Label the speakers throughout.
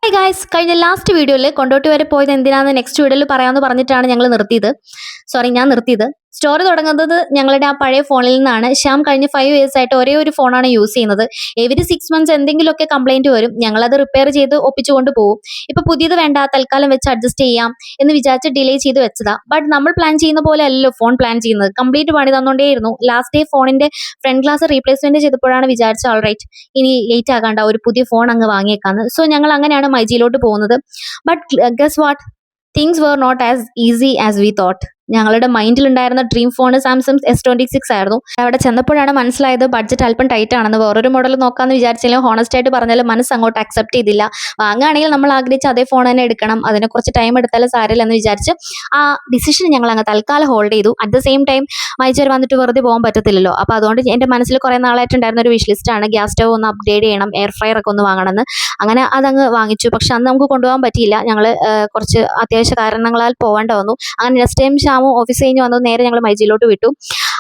Speaker 1: Hi guys, കഴിഞ്ഞ last വീഡിയോയിൽ കൊണ്ടോട്ടി വരെ പോയത് എന്തിനാന്ന് നെക്സ്റ്റ് വീഡിയോയിൽ പറയാമെന്ന് പറഞ്ഞിട്ടാണ് ഞാൻ നിർത്തിയത്. സ്റ്റോറി തുടങ്ങുന്നത് ഞങ്ങളുടെ ആ പഴയ ഫോണിൽ നിന്നാണ്. ശ്യാം കഴിഞ്ഞ 5 years ആയിട്ട് ഒരേ ഒരു ഫോണാണ് യൂസ് ചെയ്യുന്നത്. എവരി 6 months എന്തെങ്കിലുമൊക്കെ കംപ്ലൈന്റ് വരും, ഞങ്ങളത് റിപ്പയർ ചെയ്ത് ഒപ്പിച്ചുകൊണ്ട് പോകും. ഇപ്പൊ പുതിയത് വേണ്ട, തൽക്കാലം വെച്ച് അഡ്ജസ്റ്റ് ചെയ്യാം എന്ന് വിചാരിച്ച് ഡിലേ ചെയ്ത് വെച്ചതാ. ബട്ട് നമ്മൾ പ്ലാൻ ചെയ്യുന്ന പോലെ അല്ലല്ലോ ഫോൺ പ്ലാൻ ചെയ്യുന്നത്. കംപ്ലീറ്റ് പണി തന്നോണ്ടേയിരുന്നു. ലാസ്റ്റ് ഡേ ഫോണിന്റെ ഫ്രണ്ട് ഗ്ലാസ് റീപ്ലേസ്മെന്റ് ചെയ്തപ്പോഴാണ് വിചാരിച്ചത് ഓൾറൈറ്റ്, ഇനി ലേറ്റ് ആകാണ്ട ഒരു പുതിയ ഫോൺ അങ്ങ് വാങ്ങിയേക്കാന്ന്. സോ ഞങ്ങൾ അങ്ങനെയാണ് മൈജിയിലോട്ട് പോകുന്നത്. But guess what, things were not as easy as we thought. ഞങ്ങളുടെ മൈൻഡിൽ ഉണ്ടായിരുന്ന ഡ്രീം ഫോൺ സാംസങ് S26 ആയിരുന്നു. അവിടെ ചെന്നപ്പോഴാണ് മനസ്സിലായത് ബഡ്ജറ്റ് അല്പം ടൈറ്റ് ആണെന്ന്. വേറൊരു മോഡൽ നോക്കാമെന്ന് വിചാരിച്ചാലും ഹോണസ്റ്റ് ആയിട്ട് പറഞ്ഞാൽ മനസ്സ് അങ്ങോട്ട് അക്സെപ്റ്റ് ചെയ്തില്ല. വാങ്ങുകയാണെങ്കിൽ നമ്മൾ ആഗ്രഹിച്ച അതേ ഫോൺ തന്നെ എടുക്കണം, അതിനെ കുറച്ച് ടൈം എടുത്താലും സാരമില്ല എന്ന് വിചാരിച്ച് ആ ഡിസിഷൻ ഞങ്ങൾ അങ്ങ് തൽക്കാലം ഹോൾഡ് ചെയ്തു. അറ്റ് ദ സെയിം ടൈം മൈജർ വന്നിട്ട് വെറുതെ പോകാൻ പറ്റത്തില്ലല്ലോ. അപ്പോൾ അതുകൊണ്ട് എൻ്റെ മനസ്സിൽ കുറേ നാളായിട്ടുണ്ടായിരുന്ന ഒരു വിഷ് ലിസ്റ്റാണ് ഗ്യാസ് സ്റ്റവ് ഒന്ന് അപ്ഗ്രേഡ് ചെയ്യണം, എയർ ഫ്രയർ ഒക്കെ ഒന്ന് വാങ്ങണമെന്ന്. അങ്ങനെ അതങ്ങ് വാങ്ങിച്ചു. പക്ഷെ അന്ന് നമുക്ക് കൊണ്ടുപോകാൻ പറ്റിയില്ല. ഞങ്ങൾ കുറച്ച് അത്യാവശ്യ കാരണങ്ങളാൽ പോകേണ്ട വന്നു. അങ്ങനെ നെക്സ്റ്റ് ടൈം ഷാമു ഓഫീസ് കഴിഞ്ഞ് വന്നത് നേരെ ഞങ്ങൾ മൈജിയിലോട്ട് വിട്ടു.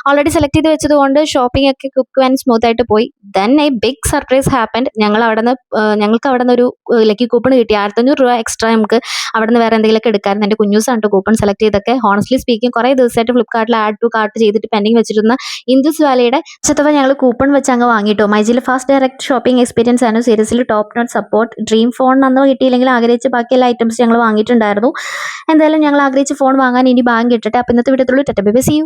Speaker 1: ഓൾറെഡി സെലക്ട് ചെയ്ത് വെച്ചതുകൊണ്ട് ഷോപ്പിംഗ് ഒക്കെ ക്വിക്ക് ആൻഡ് സ്മൂത്ത് ആയിട്ട് പോയി. Then a big surprise happened. ഞങ്ങൾക്ക് അവിടെ നിന്ന് ഒരു ലക്കി കൂപ്പൺ കിട്ടി. 1500 രൂപ എക്സ്ട്രാ നമുക്ക് അവിടെ നിന്ന് വേറെ എന്തെങ്കിലുമൊക്കെ എടുക്കാമായിരുന്നു. എൻ്റെ കുഞ്ഞൂസാണ് കൂപ്പൺ സെലക്ട് ചെയ്തൊക്കെ. ഹോണസ്റ്റ്ലി സ്പീക്കിംഗ് കുറേ ദിവസമായിട്ട് ഫ്ലിപ്കാർട്ടിൽ ആഡ് ടു കാർട്ട് ചെയ്തിട്ട് പെൻഡിങ് വെച്ചിരുന്ന ഇൻഡസ് വാലിയുടെ ചത്തവ ഞങ്ങൾ കൂപ്പൺ വെച്ച് അങ്ങ് വാങ്ങിയിട്ടു. മൈജിയിൽ ഫാസ്റ്റ് ഡയറക്റ്റ് ഷോപ്പിംഗ് എക്സ്പീരിയൻസ് ആണ്. Seriously top notch support. Dream phone അന്ന് കിട്ടിയില്ലെങ്കിൽ ആഗ്രഹിച്ച് ബാക്കി എല്ലാ ഐറ്റംസ് ഞങ്ങൾ വാങ്ങിയിട്ടുണ്ടായിരുന്നു. എന്തായാലും ഞങ്ങൾ ആഗ്രഹിച്ച് ഫോൺ വാങ്ങാൻ ഇനി ഭാഗ്യം കിട്ടട്ടെ. അപ്പോൾ ഇന്നത്തെ വീഡിയോത്തിലുള്ള tata bye bye, see U.